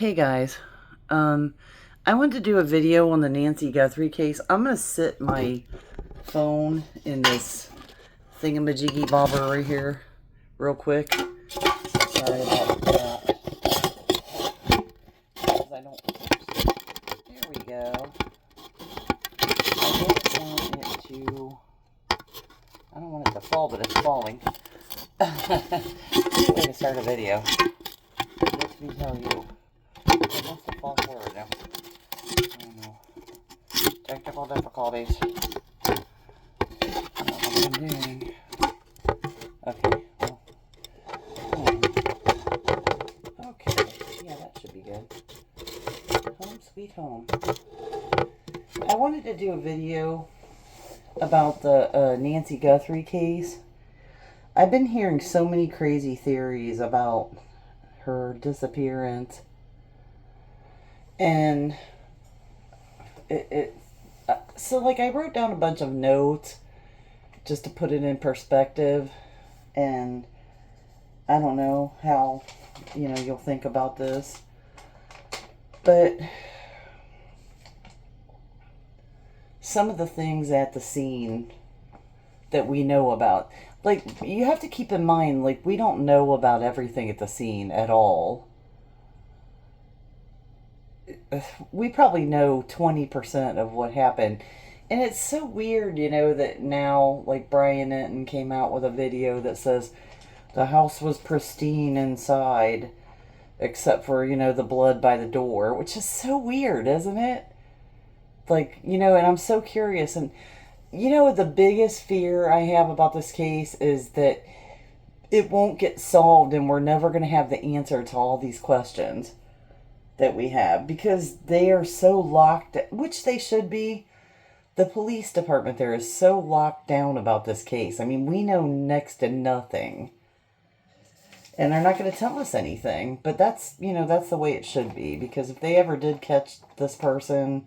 Hey guys, I wanted to do a video on the Nancy Guthrie case. I'm going to sit my phone in this thingamajiggy bobber right here real quick. Sorry about that. Because I don't... There we go. I don't want it to fall, but it's falling. Way to start a video. Let me tell you. It wants to fall forward now. I don't know. Technical difficulties. I don't know what I'm doing. Okay, well. Okay, yeah, that should be good. Home sweet home. I wanted to do a video about the Nancy Guthrie case. I've been hearing so many crazy theories about her disappearance. And so like I wrote down a bunch of notes just to put it in perspective, and I don't know how, you'll think about this, but some of the things at the scene that we know about, like, you have to keep in mind, like, we don't know about everything at the scene at all. We probably know 20% of what happened. And it's so weird, that now, like, Brian Enton came out with a video that says the house was pristine inside, except for, the blood by the door, which is so weird, isn't it? Like, and I'm so curious. And, the biggest fear I have about this case is that it won't get solved and we're never going to have the answer to all these questions that we have, because they are so locked, which they should be. The police department there is so locked down about this case. I mean, we know next to nothing. And they're not going to tell us anything. But that's, that's the way it should be. Because if they ever did catch this person,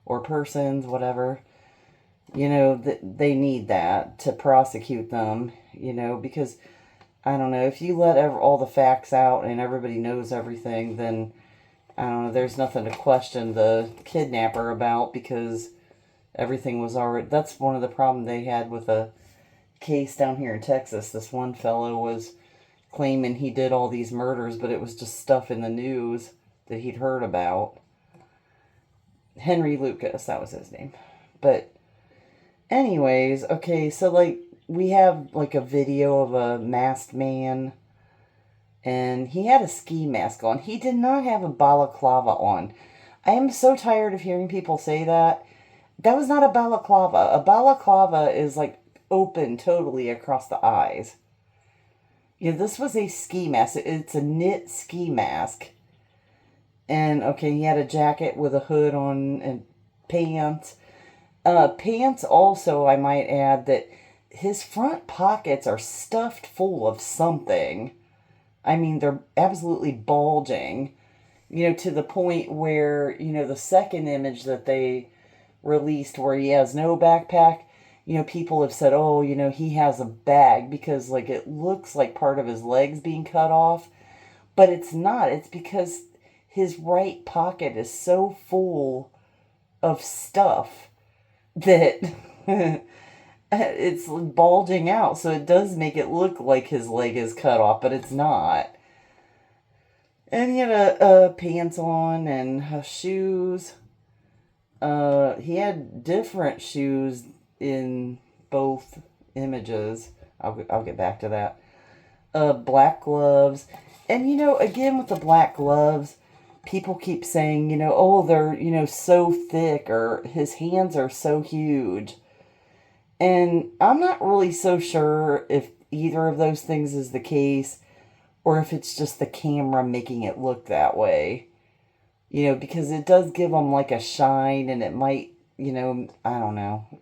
or persons, whatever, they need that to prosecute them, because, I don't know, if you let all the facts out and everybody knows everything, then, I don't know, there's nothing to question the kidnapper about, because everything was already... That's one of the problems they had with a case down here in Texas. This one fellow was claiming he did all these murders, but it was just stuff in the news that he'd heard about. Henry Lucas, that was his name. But anyways, okay, so like we have like a video of a masked man, and he had a ski mask on. He did not have a balaclava on. I am so tired of hearing people say that. That was not a balaclava. A balaclava is like open totally across the eyes. This was a ski mask. It's a knit ski mask. And, okay, he had a jacket with a hood on and pants. Pants also, I might add, that his front pockets are stuffed full of something. I mean, they're absolutely bulging, to the point where, the second image that they released where he has no backpack, people have said, oh, he has a bag, because, like, it looks like part of his legs being cut off. But it's not. It's because his right pocket is so full of stuff that it's bulging out. So it does make it look like his leg is cut off, but it's not. And he had a pants on and shoes. He had different shoes in both images. I'll get back to that. Black gloves. And, again, with the black gloves, people keep saying, oh, they're, so thick, or his hands are so huge. And I'm not really so sure if either of those things is the case, or if it's just the camera making it look that way. Because it does give them like a shine, and it might, I don't know.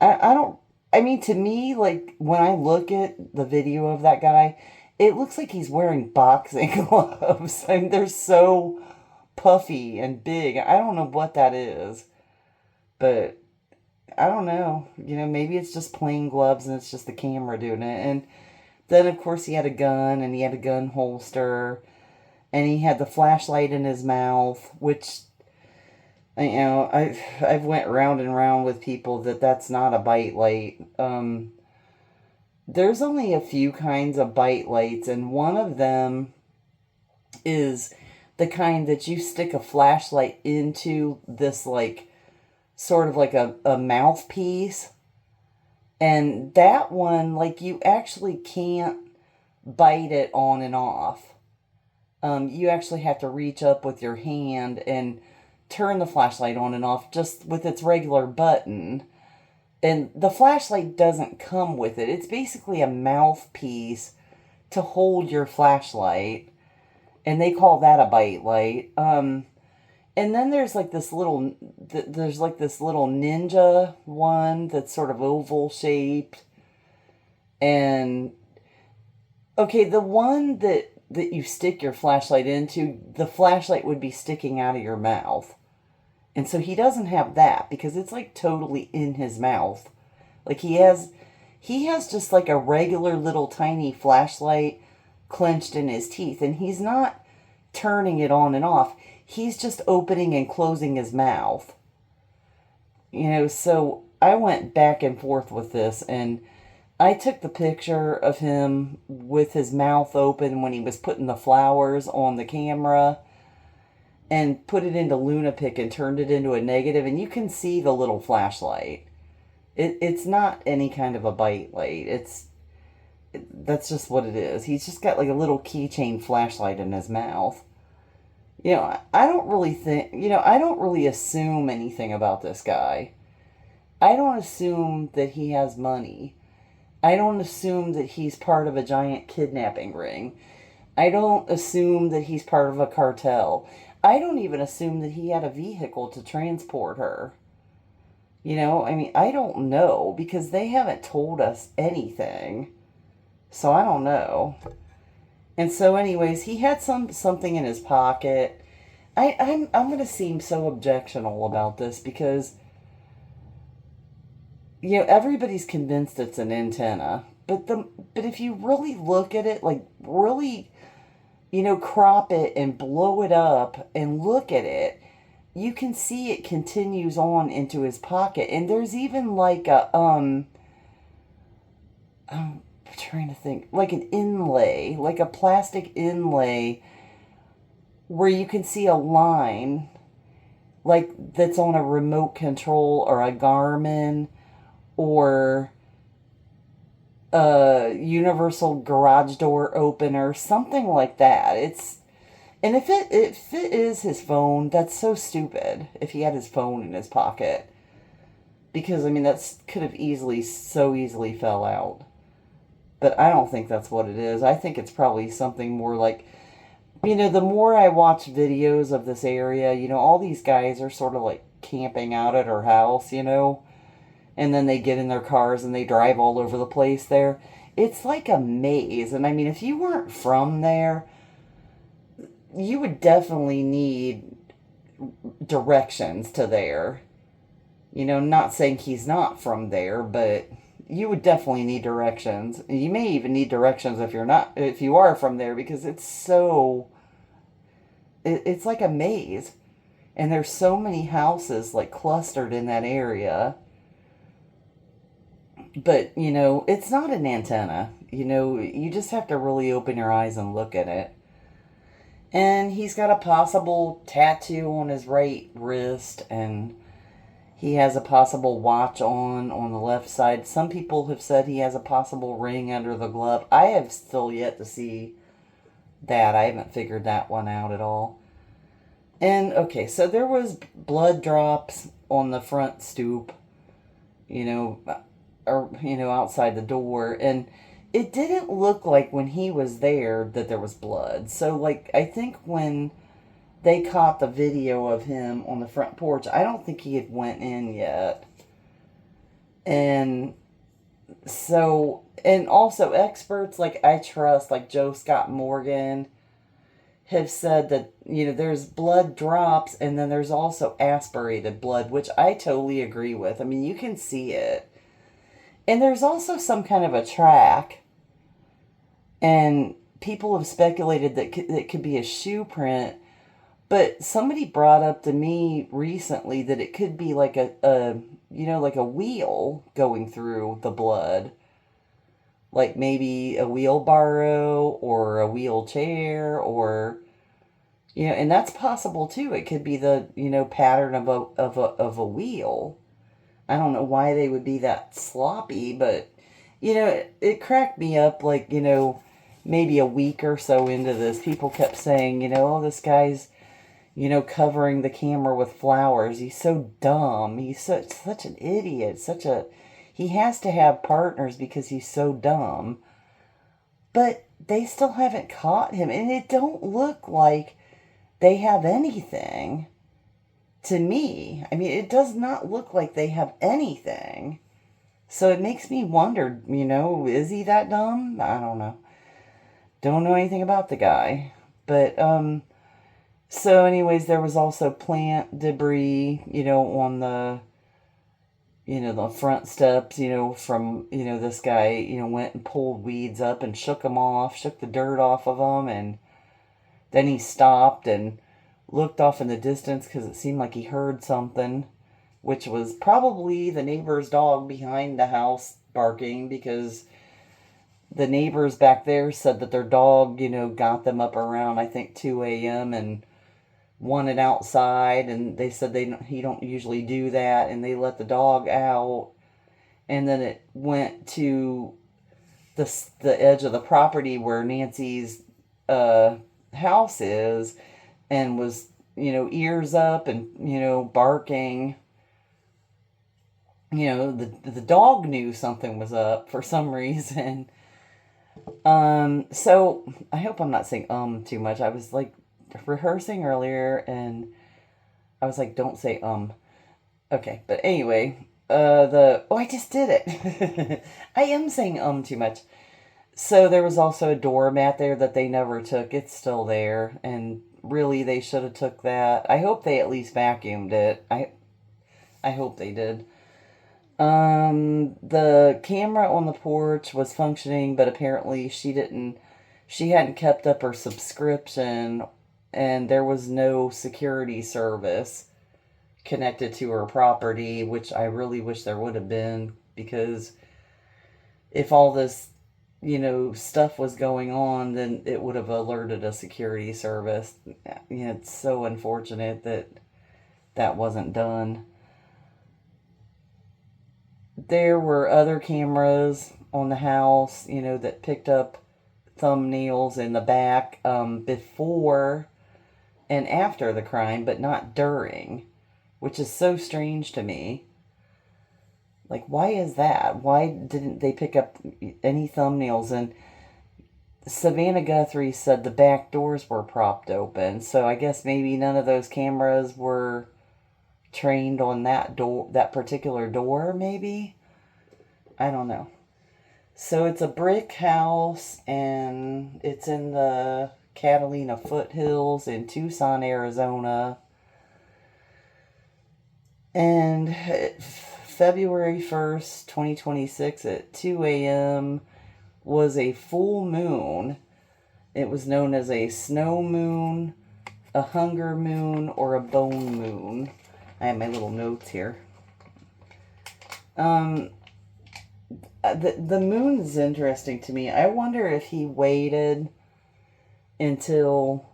I mean, to me, like, when I look at the video of that guy, it looks like he's wearing boxing gloves. I mean, they're so puffy and big. I don't know what that is. But, I don't know. Maybe it's just plain gloves and it's just the camera doing it. And then, of course, he had a gun, and he had a gun holster. and he had the flashlight in his mouth, which, I've went round and round with people that's not a bite light. There's only a few kinds of bite lights, and one of them is the kind that you stick a flashlight into this, like, sort of like a mouthpiece. And that one, like, you actually can't bite it on and off. You actually have to reach up with your hand and turn the flashlight on and off just with its regular button. And the flashlight doesn't come with it. It's basically a mouthpiece to hold your flashlight. And they call that a bite light. And then there's like this little, ninja one that's sort of oval shaped. And okay, the one that you stick your flashlight into, the flashlight would be sticking out of your mouth. And so he doesn't have that because it's like totally in his mouth. Like he has just like a regular little tiny flashlight clenched in his teeth, and he's not turning it on and off. He's just opening and closing his mouth. So I went back and forth with this, and I took the picture of him with his mouth open when he was putting the flowers on the camera and put it into Lunapic and turned it into a negative, and you can see the little flashlight. It's not any kind of a bite light. That's just what it is. He's just got like a little keychain flashlight in his mouth. I don't really assume anything about this guy. I don't assume that he has money. I don't assume that he's part of a giant kidnapping ring. I don't assume that he's part of a cartel. I don't even assume that he had a vehicle to transport her. I don't know because they haven't told us anything. So I don't know. And so anyways, he had something in his pocket. I'm going to seem so objectionable about this because everybody's convinced it's an antenna. But if you really look at it, like really, crop it and blow it up and look at it, you can see it continues on into his pocket. And there's even like I'm trying to think, like an inlay, like a plastic inlay where you can see a line like that's on a remote control or a Garmin or a universal garage door opener, something like that. And if it is his phone, that's so stupid if he had his phone in his pocket. Because, that could have so easily fell out. But I don't think that's what it is. I think it's probably something more like, the more I watch videos of this area, all these guys are sort of like camping out at her house, and then they get in their cars and they drive all over the place there. It's like a maze. And if you weren't from there, you would definitely need directions to there. Not saying he's not from there, but you would definitely need directions. You may even need directions if you are from there, because it's like a maze. And there's so many houses like clustered in that area. But, it's not an antenna. You just have to really open your eyes and look at it. And he's got a possible tattoo on his right wrist, and he has a possible watch on the left side. Some people have said he has a possible ring under the glove. I have still yet to see that. I haven't figured that one out at all. And, okay, so there was blood drops on the front stoop, outside the door, and it didn't look like when he was there that there was blood. So, like, I think when they caught the video of him on the front porch, I don't think he had went in yet. And so, and also experts like I trust, like Joe Scott Morgan, have said that, there's blood drops and then there's also aspirated blood, which I totally agree with. You can see it. And there's also some kind of a track. And people have speculated that it could be a shoe print, but somebody brought up to me recently that it could be like like a wheel going through the blood. Like maybe a wheelbarrow or a wheelchair or, and that's possible too. It could be the, pattern of a wheel. I don't know why they would be that sloppy, but, it cracked me up. Like, maybe a week or so into this, people kept saying, oh, this guy's, covering the camera with flowers. He's so dumb. He's such an idiot. He has to have partners because he's so dumb. But they still haven't caught him. And it don't look like they have anything to me. I mean, it does not look like they have anything. So it makes me wonder, is he that dumb? I don't know. Don't know anything about the guy. But, so anyways, there was also plant debris, on the front steps, from, this guy, went and pulled weeds up and shook the dirt off of them. And then he stopped and looked off in the distance because it seemed like he heard something, which was probably the neighbor's dog behind the house barking, because the neighbors back there said that their dog, got them up around, I think, 2 a.m. and wanted outside, and they said he don't usually do that, and they let the dog out, and then it went to the edge of the property where Nancy's house is, and was, ears up and, barking. The dog knew something was up for some reason. So I hope I'm not saying too much. I was like rehearsing earlier and I was like, don't say Okay, but anyway, I just did it. I am saying too much. So there was also a doormat there that they never took. It's still there, and really they should have took that. I hope they at least vacuumed it. I hope they did. The camera on the porch was functioning, but apparently she hadn't kept up her subscription, and there was no security service connected to her property, which I really wish there would have been, because if all this, stuff was going on, then it would have alerted a security service. It's so unfortunate that wasn't done. There were other cameras on the house, that picked up thumbnails in the back before and after the crime, but not during, which is so strange to me. Like, why is that? Why didn't they pick up any thumbnails? And Savannah Guthrie said the back doors were propped open, so I guess maybe none of those cameras were trained on that particular door, maybe? I don't know. So it's a brick house, and it's in the Catalina foothills in Tucson, Arizona. And February 1st, 2026 at 2 a.m. was a full moon. It was known as a snow moon, a hunger moon, or a bone moon. I have my little notes here. The moon is interesting to me. I wonder if he waited until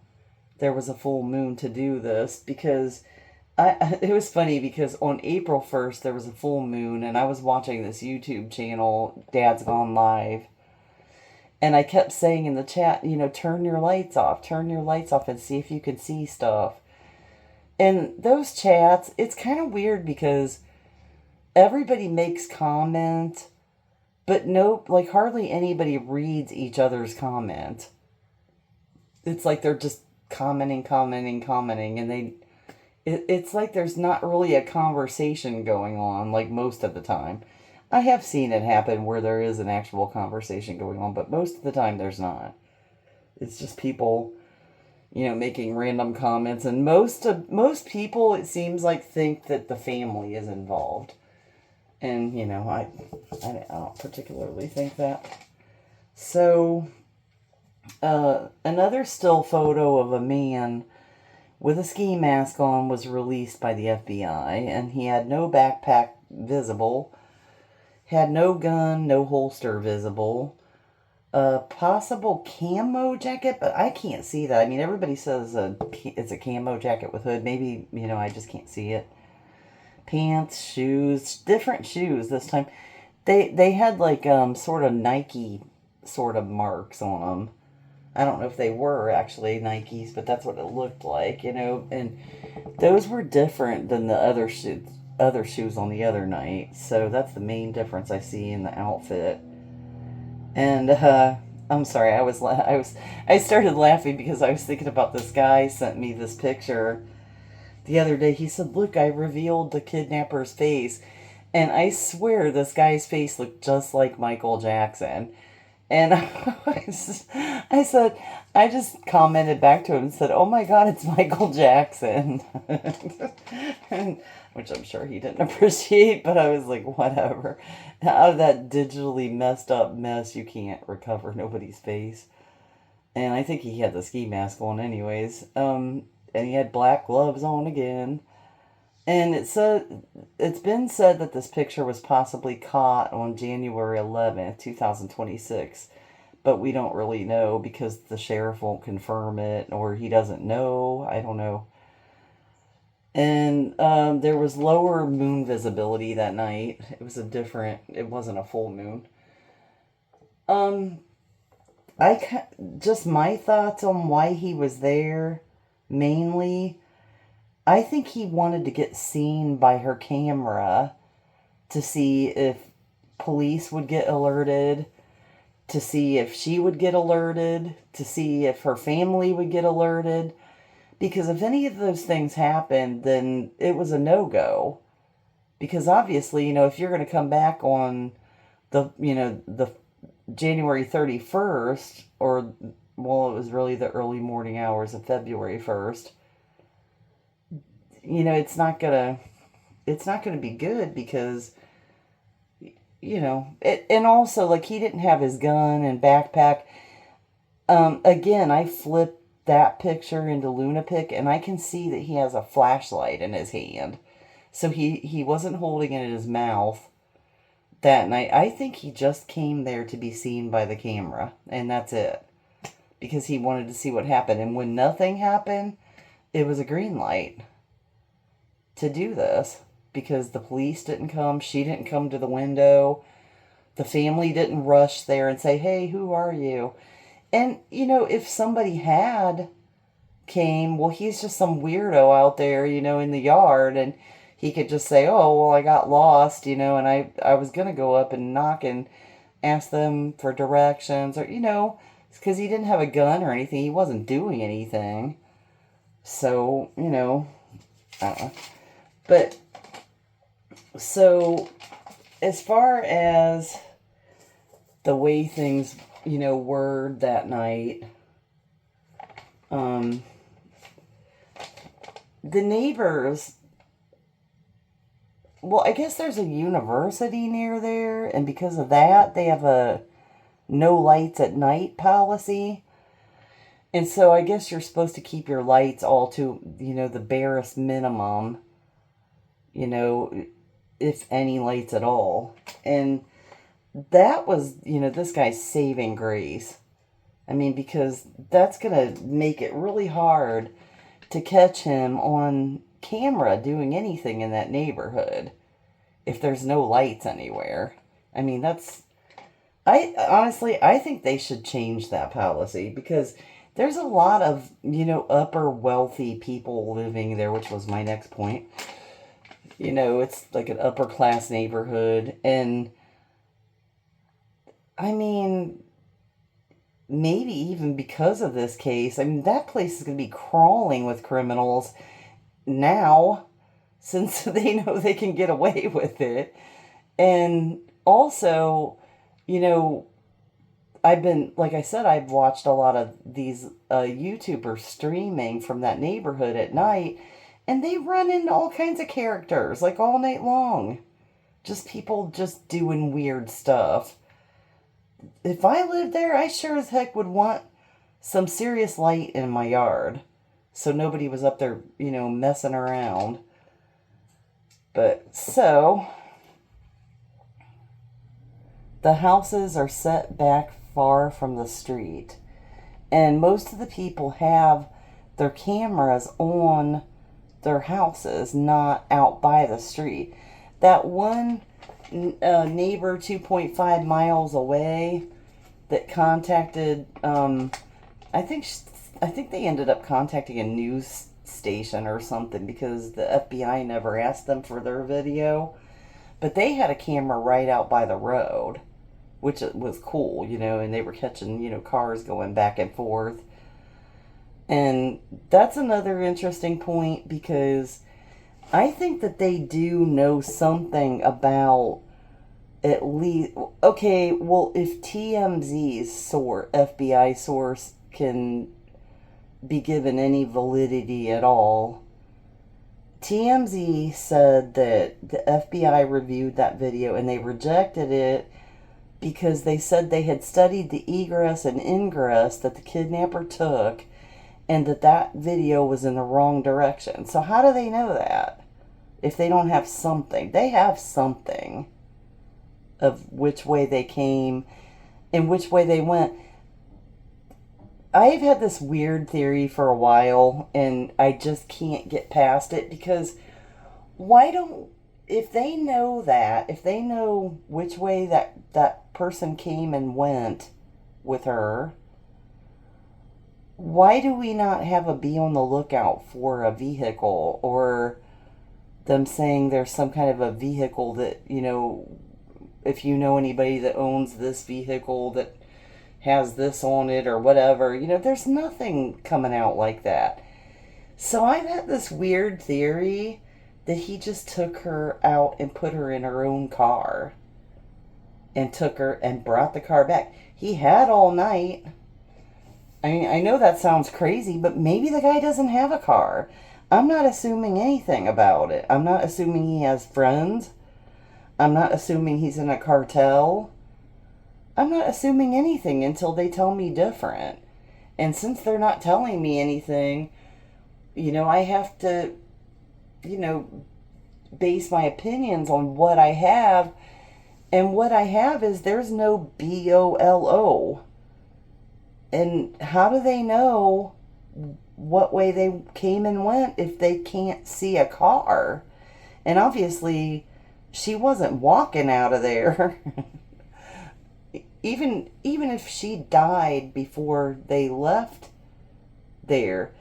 there was a full moon to do this, because it was funny, because on April 1st there was a full moon, and I was watching this YouTube channel, Dad's Gone Live, and I kept saying in the chat, turn your lights off and see if you can see stuff. And those chats, it's kind of weird because everybody makes comment, but hardly anybody reads each other's comment. It's like they're just commenting, and it's like there's not really a conversation going on, like, most of the time. I have seen it happen where there is an actual conversation going on, but most of the time there's not. It's just people, making random comments, and most people, it seems like, think that the family is involved. And, I don't particularly think that. So, Another still photo of a man with a ski mask on was released by the FBI, and he had no backpack visible, had no gun, no holster visible. A possible camo jacket, but I can't see that. I mean, everybody says it's a camo jacket with hood. Maybe, I just can't see it. Pants, shoes, different shoes this time. They had like sort of Nike sort of marks on them. I don't know if they were actually Nikes, but that's what it looked like, and those were different than the other shoes on the other night. So that's the main difference I see in the outfit. And I'm sorry, I started laughing because I was thinking about this guy sent me this picture the other day. He said, "Look, I revealed the kidnapper's face." And I swear this guy's face looked just like Michael Jackson. And I said, I just commented back to him and said, "Oh my God, it's Michael Jackson." and, which I'm sure he didn't appreciate, but I was like, whatever. Out of that digitally messed up mess, you can't recover nobody's face. And I think he had the ski mask on anyways. And he had black gloves on again. And it's been said that this picture was possibly caught on January 11th, 2026. But we don't really know because the sheriff won't confirm it or he doesn't know. I don't know. And there was lower moon visibility that night. It wasn't a full moon. Um, just my thoughts on why he was there, mainly. I think he wanted to get seen by her camera to see if police would get alerted, to see if she would get alerted, to see if her family would get alerted. Because if any of those things happened, then it was a no-go. Because obviously, if you're going to come back on the January 31st, or, well, it was really the early morning hours of February 1st, it's not gonna be good because and also like he didn't have his gun and backpack. Again, I flipped that picture into Lunapic and I can see that he has a flashlight in his hand, so he wasn't holding it in his mouth that night. I think he just came there to be seen by the camera, and that's it, because he wanted to see what happened. And when nothing happened, it was a green light to do this, because the police didn't come, she didn't come to the window, the family didn't rush there and say, "Hey, who are you?" And if somebody had came, well, he's just some weirdo out there, in the yard, and he could just say, "Oh, well, I got lost, and I was gonna go up and knock and ask them for directions," or because he didn't have a gun or anything, he wasn't doing anything. So I don't know. But so as far as the way things were that night, um the neighbors, well, I guess there's a university near there, and because of that they have a no lights at night policy. And so I guess you're supposed to keep your lights all to the barest minimum, you know if any lights at all. And that was, this guy's saving grace. I mean, because that's going to make it really hard to catch him on camera doing anything in that neighborhood if there's no lights anywhere. I mean, I honestly, I think they should change that policy, because there's a lot of, upper wealthy people living there, which was my next point. It's like an upper class neighborhood. And I mean, maybe even because of this case, I mean, that place is going to be crawling with criminals now, since they know they can get away with it. And also, you know, like I said, I've watched a lot of these YouTubers streaming from that neighborhood at night, and they run into all kinds of characters, like all night long. Just people just doing weird stuff. If I lived there, I sure as heck would want some serious light in my yard. So nobody was up there, messing around. But so, the houses are set back far from the street. And most of the people have their cameras on their houses, not out by the street. That one neighbor 2.5 miles away that contacted, I think they ended up contacting a news station or something because the FBI never asked them for their video. But they had a camera right out by the road, which was cool, and they were catching, cars going back and forth. And that's another interesting point because I think that they do know something about at least, okay, well, if TMZ's FBI source can be given any validity at all, TMZ said that the FBI reviewed that video and they rejected it because they said they had studied the egress and ingress that the kidnapper took and that video was in the wrong direction. So how do they know that? If they don't have something. They have something of which way they came and which way they went. I've had this weird theory for a while and I just can't get past it because if they know which way that person came and went with her, why do we not have a be on the lookout for a vehicle or them saying there's some kind of a vehicle that, if you know anybody that owns this vehicle that has this on it or whatever, there's nothing coming out like that. So I've had this weird theory that he just took her out and put her in her own car and took her and brought the car back. He had all night. I mean, I know that sounds crazy, but maybe the guy doesn't have a car. I'm not assuming anything about it. I'm not assuming he has friends. I'm not assuming he's in a cartel. I'm not assuming anything until they tell me different. And since they're not telling me anything, I have to, base my opinions on what I have. And what I have is there's no BOLO. And how do they know what way they came and went if they can't see a car? And obviously, she wasn't walking out of there. Even if she died before they left there,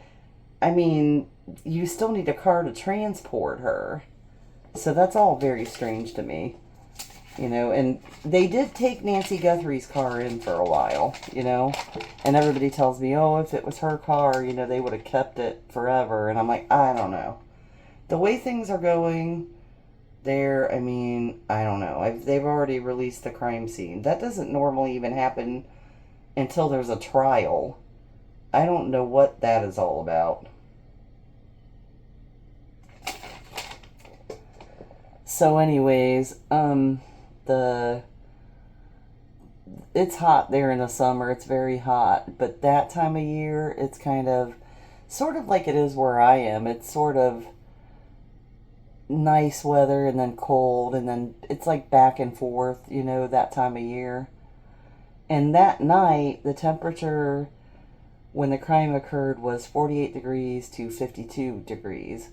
I mean, you still need a car to transport her. So that's all very strange to me. And they did take Nancy Guthrie's car in for a while, and everybody tells me, oh, if it was her car, they would have kept it forever. And I'm like, I don't know. The way things are going there, I mean, I don't know. They've already released the crime scene. That doesn't normally even happen until there's a trial. I don't know what that is all about. So anyways, it's hot there in the summer. It's very hot. But that time of year, it's kind of sort of like it is where I am. It's sort of nice weather and then cold and then it's like back and forth, that time of year. And that night, the temperature when the crime occurred was 48 degrees to 52 degrees.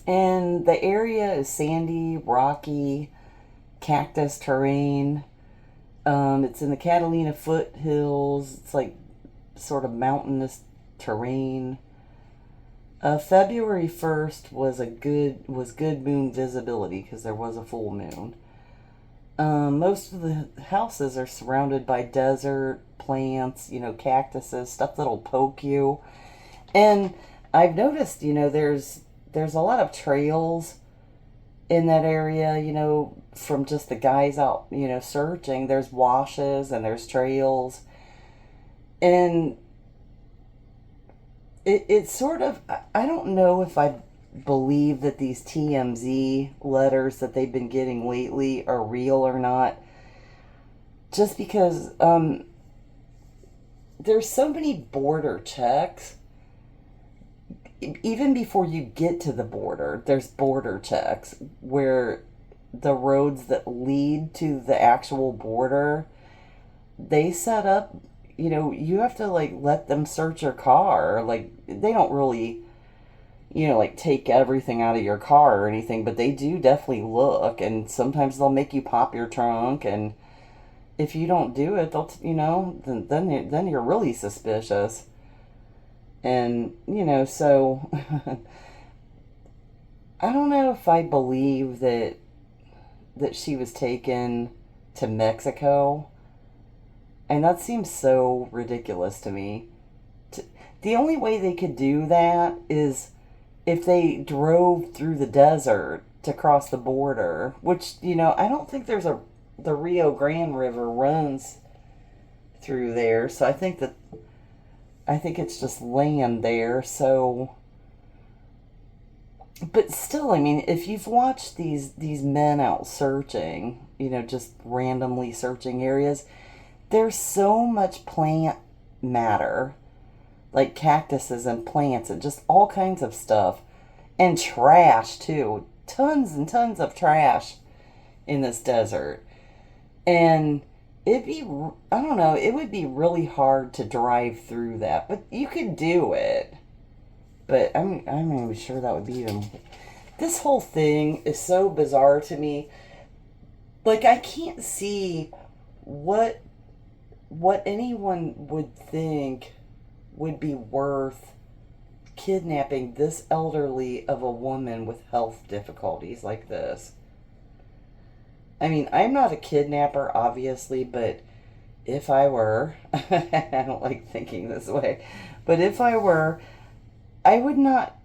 And the area is sandy, rocky, cactus terrain. It's in the Catalina foothills. It's like sort of mountainous terrain. February 1st was good moon visibility because there was a full moon. Most of the houses are surrounded by desert plants, cactuses, stuff that'll poke you. And I've noticed, there's a lot of trails in that area, from just the guys out, searching. There's washes and there's trails. And it's sort of, I don't know if I believe that these TMZ letters that they've been getting lately are real or not. Just because there's so many border checks. Even before you get to the border, there's border checks where the roads that lead to the actual border, they set up, you have to like let them search your car. Like, they don't really, like take everything out of your car or anything, but they do definitely look, and sometimes they'll make you pop your trunk, and if you don't do it, they'll, then you're really suspicious. And, so I don't know if I believe that she was taken to Mexico. And that seems so ridiculous to me. The only way they could do that is if they drove through the desert to cross the border, which, I don't think the Rio Grande River runs through there. So I think it's just land there. So, but still, I mean, if you've watched these men out searching, just randomly searching areas, there's so much plant matter, like cactuses and plants and just all kinds of stuff, and trash too. Tons and tons of trash in this desert. And I don't know, it would be really hard to drive through that, but you could do it. But I'm even sure that would be even. This whole thing is so bizarre to me. Like, I can't see what anyone would think would be worth kidnapping this elderly of a woman with health difficulties like this. I mean, I'm not a kidnapper, obviously, but if I were, I don't like thinking this way, but if I were, I would not.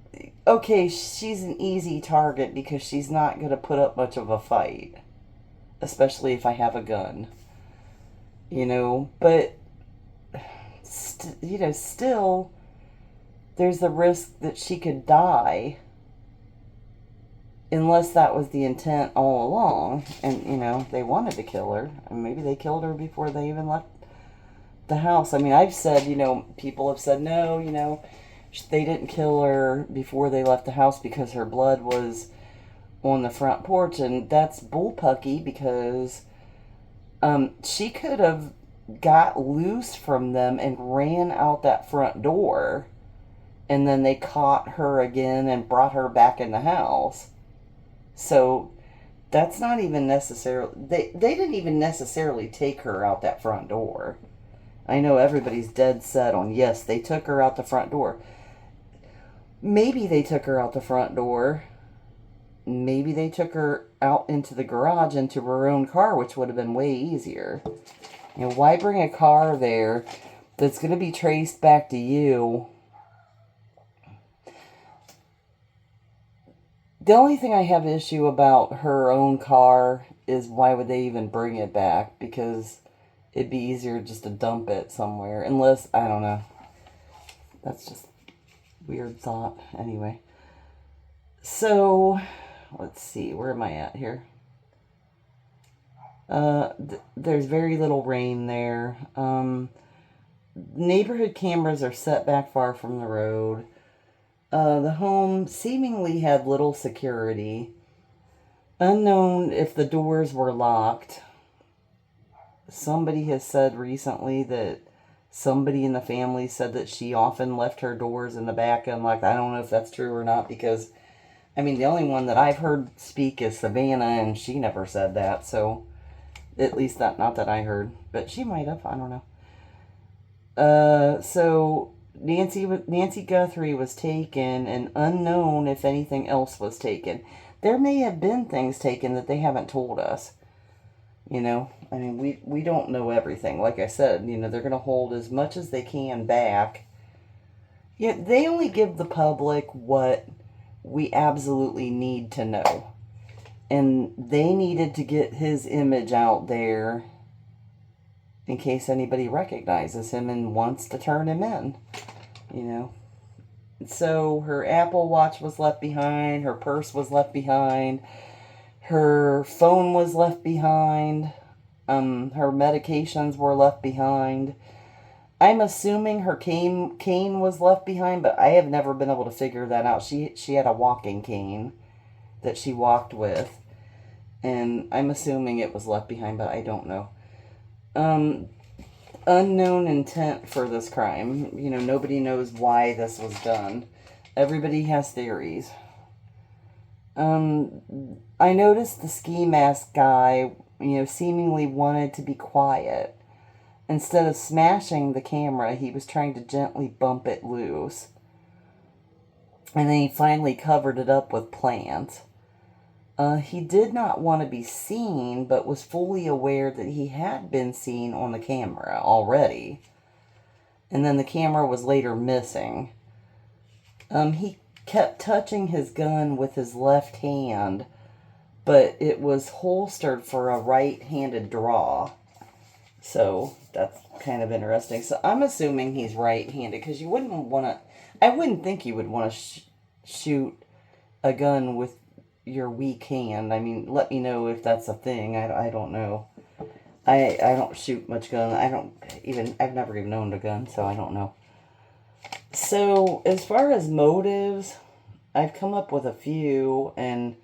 Okay, she's an easy target because she's not going to put up much of a fight, especially if I have a gun. But still, there's the risk that she could die, unless that was the intent all along, and they wanted to kill her, and maybe they killed her before they even left the house. I mean, I've said, people have said no, they didn't kill her before they left the house because her blood was on the front porch, and that's bullpucky because she could have got loose from them and ran out that front door, and then they caught her again and brought her back in the house. So that's not even necessarily, they didn't even necessarily take her out that front door. I know everybody's dead set on, yes, they took her out the front door. Maybe they took her out the front door. Maybe they took her out into the garage, into her own car, which would have been way easier. Why bring a car there that's going to be traced back to you? The only thing I have issue about her own car is why would they even bring it back? Because it'd be easier just to dump it somewhere. Unless, I don't know. That's just weird thought. Anyway. So, let's see. Where am I at here? There's very little rain there. Neighborhood cameras are set back far from the road. The home seemingly had little security. Unknown if the doors were locked. Somebody has said recently that somebody in the family said that she often left her doors in the back unlocked. I don't know if that's true or not, because, I mean, the only one that I've heard speak is Savannah, and she never said that, so, at least not that I heard, but she might have, I don't know. So Nancy Guthrie was taken, and unknown if anything else was taken. There may have been things taken that they haven't told us. I mean, we don't know everything. Like I said, they're going to hold as much as they can back. Yet they only give the public what we absolutely need to know. And they needed to get his image out there in case anybody recognizes him and wants to turn him in. So her Apple Watch was left behind, her purse was left behind, her phone was left behind, her medications were left behind. I'm assuming her cane was left behind, but I have never been able to figure that out. She had a walking cane that she walked with, and I'm assuming it was left behind, but I don't know. Um, Unknown intent for this crime. Nobody knows why this was done. Everybody has theories. I noticed the ski mask guy, seemingly wanted to be quiet. Instead of smashing the camera, he was trying to gently bump it loose. And then he finally covered it up with plants. He did not want to be seen, but was fully aware that he had been seen on the camera already. And then the camera was later missing. He kept touching his gun with his left hand, but it was holstered for a right-handed draw. So that's kind of interesting. So I'm assuming he's right-handed, because you wouldn't want to... I wouldn't think you would want to shoot a gun with your weak hand. I mean, let me know if that's a thing. I don't know. I don't shoot much gun. I've never even owned a gun, so I don't know. So as far as motives, I've come up with a few, and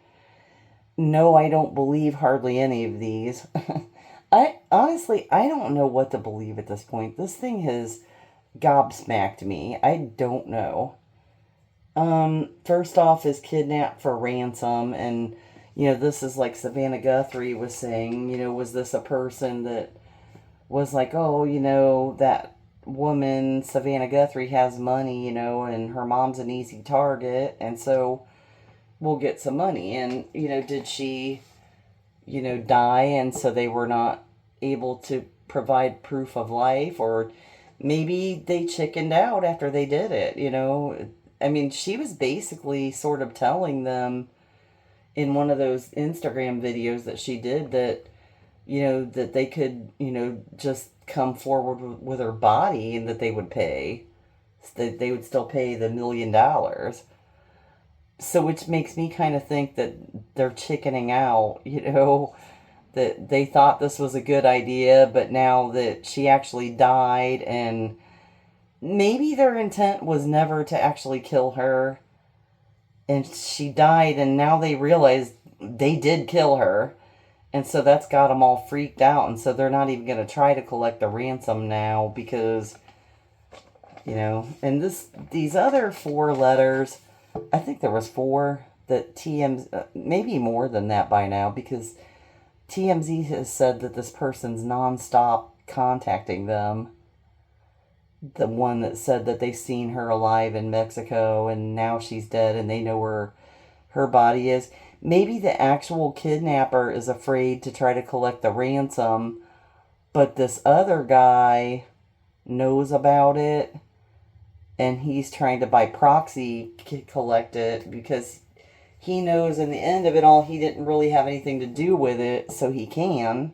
no, I don't believe hardly any of these. I don't know what to believe at this point. This thing has gobsmacked me. I don't know. First off is kidnapped for ransom, and this is like Savannah Guthrie was saying, was this a person that was like, oh, that woman, Savannah Guthrie, has money, and her mom's an easy target, and so we'll get some money. And, did she, die, and so they were not able to provide proof of life, or maybe they chickened out after they did it, I mean, she was basically sort of telling them in one of those Instagram videos that she did that, that they could, just come forward with her body and that they would pay. That they would still pay the $1 million. So which makes me kind of think that they're chickening out, that they thought this was a good idea, but now that she actually died, and maybe their intent was never to actually kill her, and she died, and now they realize they did kill her, and so that's got them all freaked out, and so they're not even going to try to collect the ransom now, because, and these other 4 letters, I think there was 4 that maybe more than that by now, because TMZ has said that this person's nonstop contacting them. The one that said that they've seen her alive in Mexico and now she's dead and they know where her body is. Maybe the actual kidnapper is afraid to try to collect the ransom, but this other guy knows about it and he's trying to by proxy collect it, because he knows in the end of it all he didn't really have anything to do with it, so he can.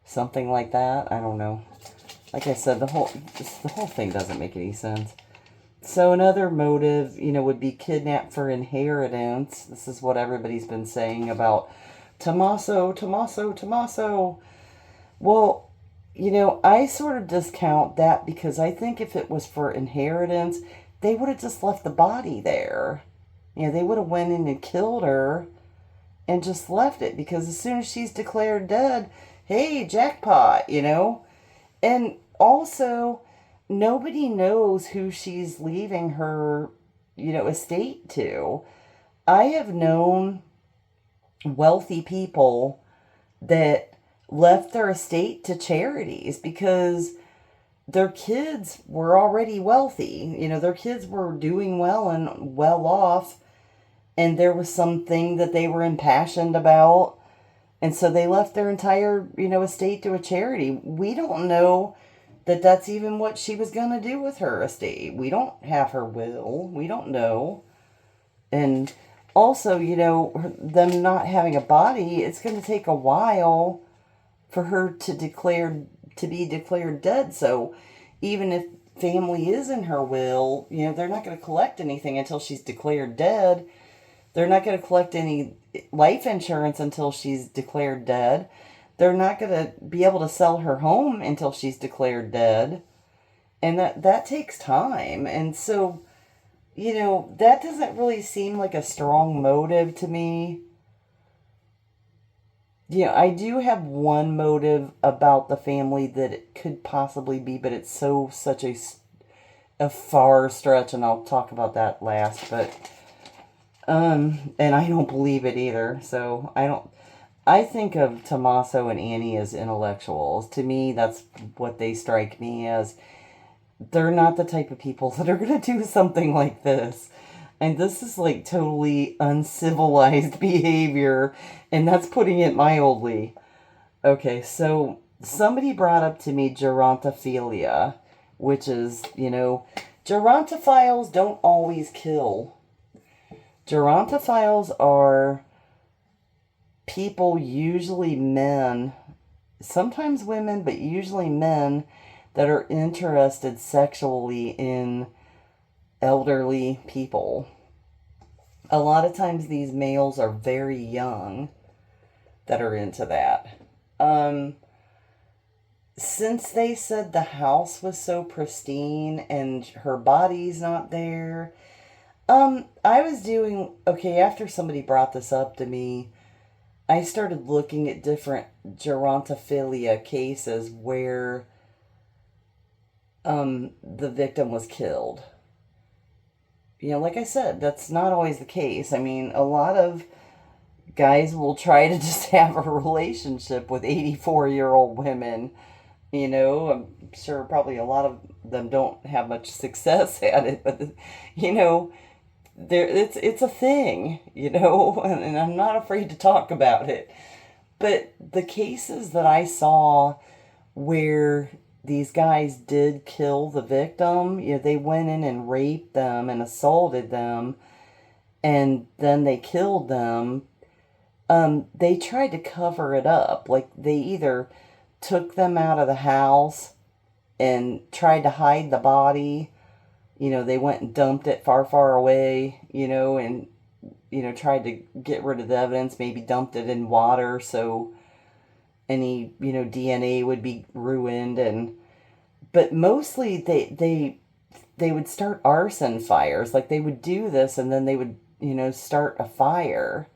Something like that. I don't know. Like I said, the whole thing doesn't make any sense. So another motive, would be kidnapped for inheritance. This is what everybody's been saying about Tommaso. Well, I sort of discount that, because I think if it was for inheritance, they would have just left the body there. They would have went in and killed her and just left it, because as soon as she's declared dead, hey, jackpot, And also, nobody knows who she's leaving her, estate to. I have known wealthy people that left their estate to charities because their kids were already wealthy. Their kids were doing well and well off, and there was something that they were impassioned about. And so they left their entire, estate to a charity. We don't know that that's even what she was going to do with her estate. We don't have her will. We don't know. And also, them not having a body, it's going to take a while for her to be declared dead. So even if family is in her will, they're not going to collect anything until she's declared dead. They're not going to collect any life insurance until she's declared dead. They're not going to be able to sell her home until she's declared dead. And that takes time. And so, that doesn't really seem like a strong motive to me. I do have one motive about the family that it could possibly be, but it's such a far stretch, and I'll talk about that last. But and I don't believe it either. So I think of Tommaso and Annie as intellectuals. To me, that's what they strike me as. They're not the type of people that are going to do something like this. And this is like totally uncivilized behavior, and that's putting it mildly. Okay, so somebody brought up to me gerontophilia, which is, gerontophiles don't always kill. Gerontophiles are people, usually men, sometimes women, but usually men, that are interested sexually in elderly people. A lot of times these males are very young that are into that. Since they said the house was so pristine and her body's not there, I was doing, okay, after somebody brought this up to me, I started looking at different gerontophilia cases where the victim was killed. Like I said, that's not always the case. I mean, a lot of guys will try to just have a relationship with 84-year-old women. I'm sure probably a lot of them don't have much success at it, but, it's a thing, and I'm not afraid to talk about it. But the cases that I saw where these guys did kill the victim, they went in and raped them and assaulted them, and then they killed them. They tried to cover it up. Like, they either took them out of the house and tried to hide the body. They went and dumped it far, far away, and, tried to get rid of the evidence, maybe dumped it in water so any, DNA would be ruined. But mostly they would start arson fires. Like, they would do this and then they would, start a fire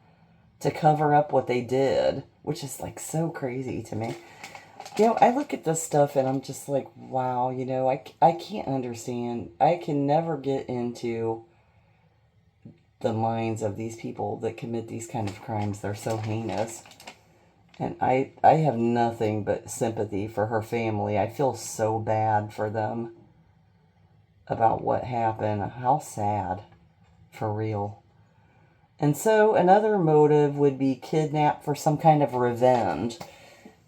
to cover up what they did, which is like so crazy to me. I look at this stuff and I'm just like, wow, I can't understand. I can never get into the minds of these people that commit these kind of crimes. They're so heinous. And I have nothing but sympathy for her family. I feel so bad for them about what happened. How sad. For real. And so another motive would be kidnapped for some kind of revenge.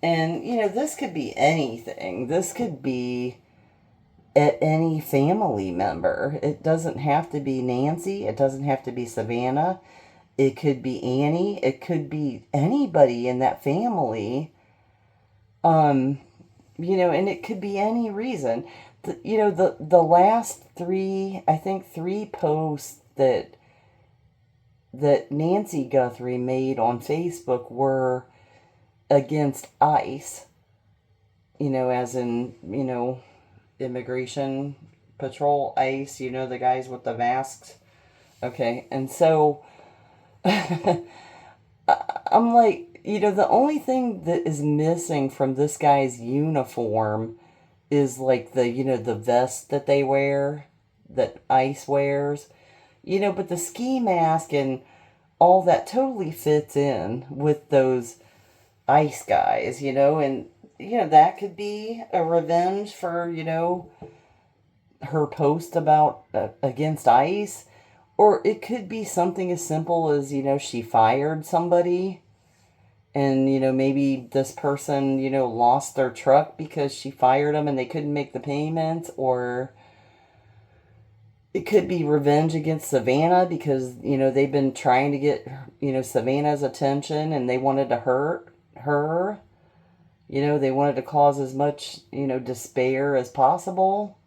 And, this could be anything. This could be at any family member. It doesn't have to be Nancy. It doesn't have to be Savannah. It could be Annie. It could be anybody in that family. And it could be any reason. The last three posts that Nancy Guthrie made on Facebook were against ICE, as in, immigration patrol, ICE, the guys with the masks. Okay, and so I'm like, the only thing that is missing from this guy's uniform is like the vest that they wear, that ICE wears, but the ski mask and all that totally fits in with those ICE guys, and, that could be a revenge for, her post about against ICE. Or it could be something as simple as, she fired somebody and, maybe this person, lost their truck because she fired them and they couldn't make the payments. Or it could be revenge against Savannah because, they've been trying to get, Savannah's attention and they wanted to hurt her. They wanted to cause as much, despair as possible.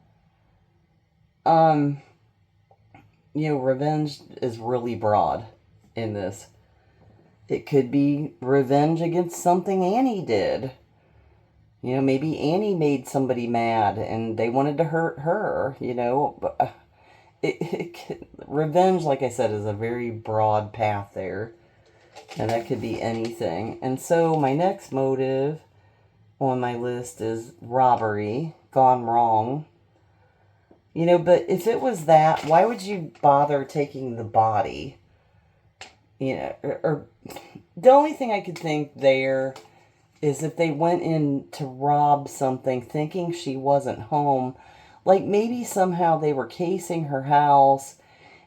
Revenge is really broad in this. It could be revenge against something Annie did. You know, maybe Annie made somebody mad and they wanted to hurt her, you know. But revenge, like I said, is a very broad path there. And that could be anything. And so my next motive on my list is robbery, gone wrong. You know, but if it was that, why would you bother taking the body? You know, or the only thing I could think there is if they went in to rob something thinking she wasn't home, like maybe somehow they were casing her house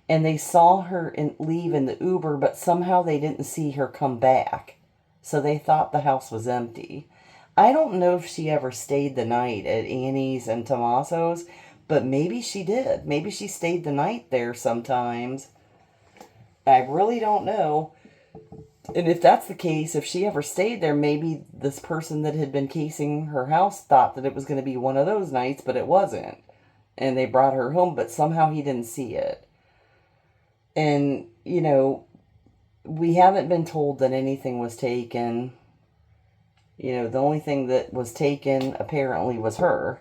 and they saw her leave in the Uber, but somehow they didn't see her come back. So they thought the house was empty. I don't know if she ever stayed the night at Annie's and Tommaso's, but maybe she did. Maybe she stayed the night there sometimes. I really don't know. And if that's the case, if she ever stayed there, maybe this person that had been casing her house thought that it was going to be one of those nights, but it wasn't. And they brought her home, but somehow he didn't see it. And, you know, we haven't been told that anything was taken. You know, the only thing that was taken apparently was her.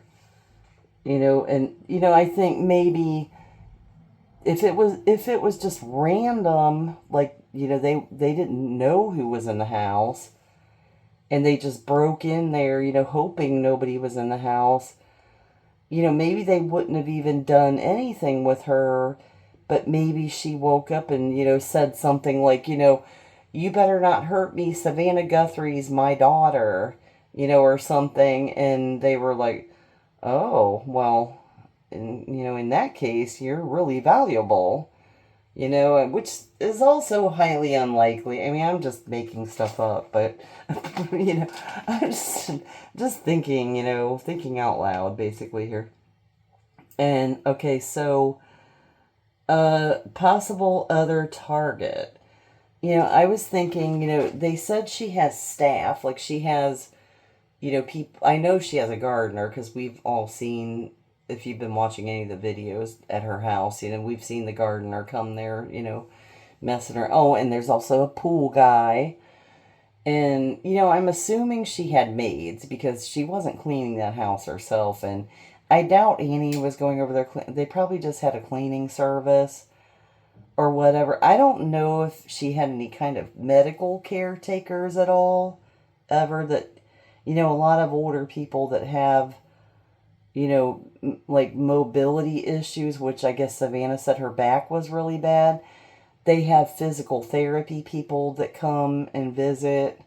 You know, and, you know, I think maybe if it was just random, like, you know, they didn't know who was in the house and they just broke in there, you know, hoping nobody was in the house, you know, maybe they wouldn't have even done anything with her, but maybe she woke up and, you know, said something like, you know, you better not hurt me, Savannah Guthrie's my daughter, you know, or something, and they were like, oh, well, you know, in that case, you're really valuable. You know, which is also highly unlikely. I mean, I'm just making stuff up, but, you know, I'm just thinking, you know, thinking out loud, basically, here. And, okay, so, possible other target. You know, I was thinking, you know, they said she has staff, like she has, you know, people, I know she has a gardener, because we've all seen, if you've been watching any of the videos at her house, you know, we've seen the gardener come there, you know, messing her. Oh, and there's also a pool guy. And, you know, I'm assuming she had maids because she wasn't cleaning that house herself. And I doubt Annie was going over there. They probably just had a cleaning service or whatever. I don't know if she had any kind of medical caretakers at all ever that, you know, a lot of older people that have, you know, like mobility issues, which I guess Savannah said her back was really bad. They have physical therapy people that come and visit,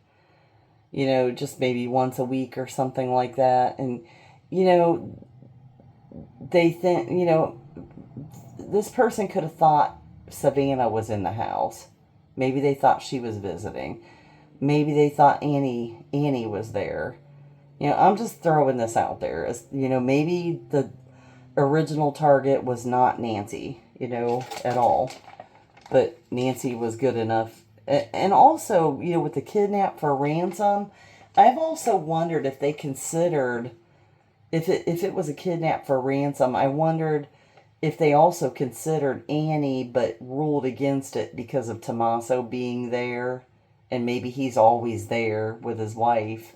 you know, just maybe once a week or something like that. And, you know, they think, you know, this person could have thought Savannah was in the house. Maybe they thought she was visiting. Maybe they thought Annie was there. You know, I'm just throwing this out there. As, you know, maybe the original target was not Nancy, you know, at all. But Nancy was good enough. And also, you know, with the kidnap for ransom, I've also wondered if they considered, if it was a kidnap for ransom, I wondered if they also considered Annie but ruled against it because of Tommaso being there. And maybe he's always there with his wife.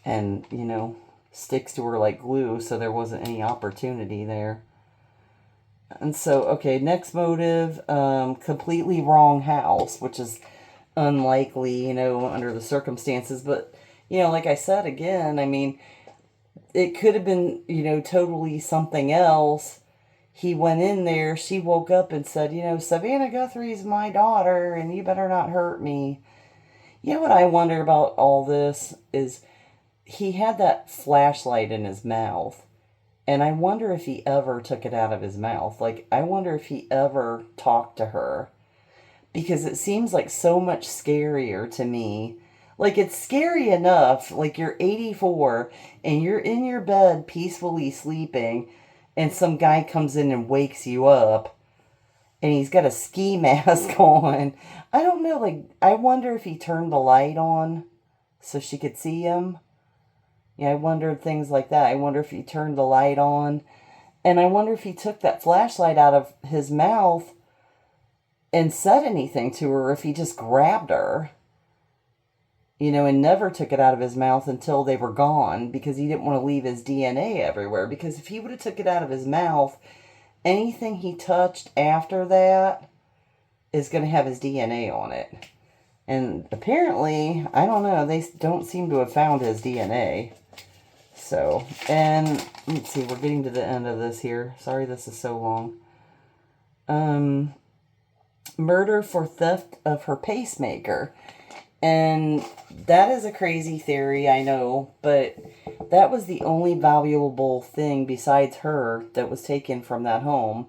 And, you know, sticks to her like glue, so there wasn't any opportunity there. And so, okay, next motive, completely wrong house, which is unlikely, you know, under the circumstances. But, you know, like I said again, I mean, it could have been, you know, totally something else. He went in there, she woke up and said, you know, Savannah Guthrie's my daughter, and you better not hurt me. You know what I wonder about all this is he had that flashlight in his mouth. And I wonder if he ever took it out of his mouth. Like, I wonder if he ever talked to her. Because it seems like so much scarier to me. Like, it's scary enough. Like, you're 84 and you're in your bed peacefully sleeping. And some guy comes in and wakes you up. And he's got a ski mask on. I don't know. Like, I wonder if he turned the light on so she could see him. Yeah, I wondered things like that. I wonder if he turned the light on. And I wonder if he took that flashlight out of his mouth and said anything to her, if he just grabbed her. you know, and never took it out of his mouth until they were gone because he didn't want to leave his DNA everywhere. Because if he would have took it out of his mouth, anything he touched after that is going to have his DNA on it. And apparently, I don't know, they don't seem to have found his DNA. So, and let's see, we're getting to the end of this here. Sorry this is so long. Murder for theft of her pacemaker. And that is a crazy theory, I know, but that was the only valuable thing besides her that was taken from that home.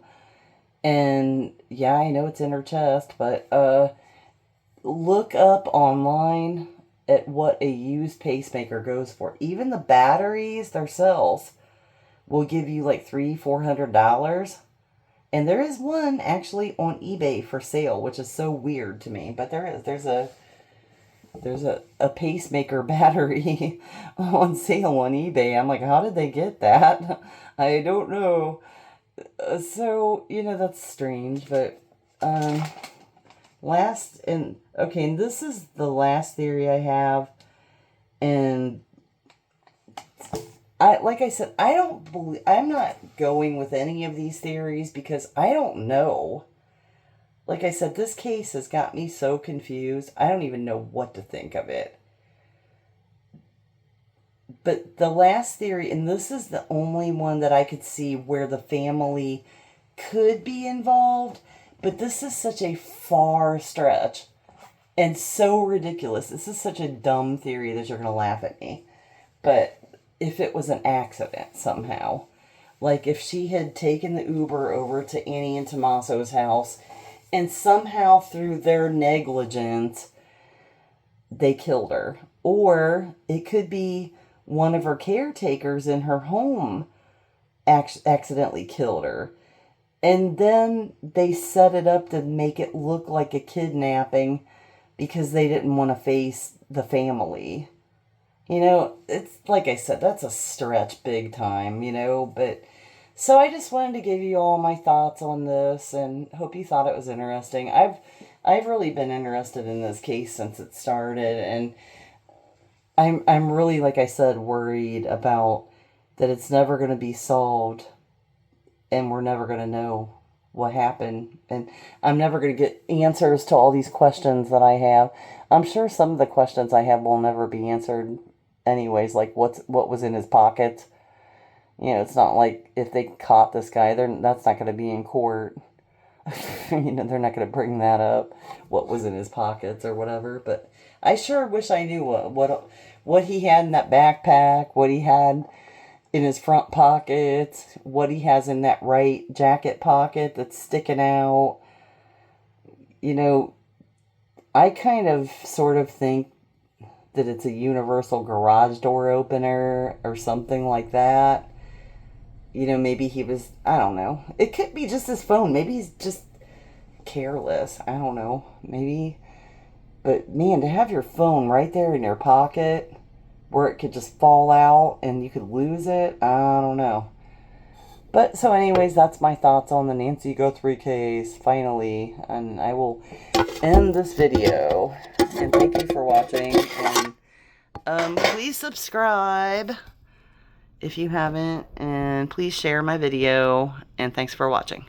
And yeah, I know it's in her chest, but look up online at what a used pacemaker goes for. Even the batteries themselves will give you like $300-400. And there is one actually on eBay for sale, which is so weird to me. But there's a pacemaker battery on sale on eBay. I'm like, how did they get that? I don't know. So, you know, that's strange. But and this is the last theory I have. And like I said, I'm not going with any of these theories because I don't know. Like I said, this case has got me so confused. I don't even know what to think of it. But the last theory, and this is the only one that I could see where the family could be involved, but this is such a far stretch and so ridiculous. This is such a dumb theory that you're going to laugh at me. But if it was an accident somehow, like if she had taken the Uber over to Annie and Tommaso's house and somehow through their negligence, they killed her. Or it could be one of her caretakers in her home accidentally killed her. And then they set it up to make it look like a kidnapping because they didn't want to face the family. You know, it's like I said, that's a stretch big time, you know, but so I just wanted to give you all my thoughts on this and hope you thought it was interesting. I've really been interested in this case since it started, and I'm really, like I said, worried about that it's never going to be solved and we're never going to know what happened, and I'm never going to get answers to all these questions that I have. I'm sure some of the questions I have will never be answered anyways, like what was in his pockets. You know, it's not like if they caught this guy, that's not going to be in court. You know, they're not going to bring that up, what was in his pockets or whatever. But I sure wish I knew what he had in that backpack, what he had in his front pockets, what he has in that right jacket pocket that's sticking out. You know, I kind of sort of think that it's a universal garage door opener or something like that. You know, maybe he was, I don't know. It could be just his phone. Maybe he's just careless. I don't know. Maybe. But man, to have your phone right there in your pocket where it could just fall out and you could lose it, I don't know. But so anyways, that's my thoughts on the Nancy Guthrie case, finally. And I will end this video. And thank you for watching. And please subscribe if you haven't. And please share my video. And thanks for watching.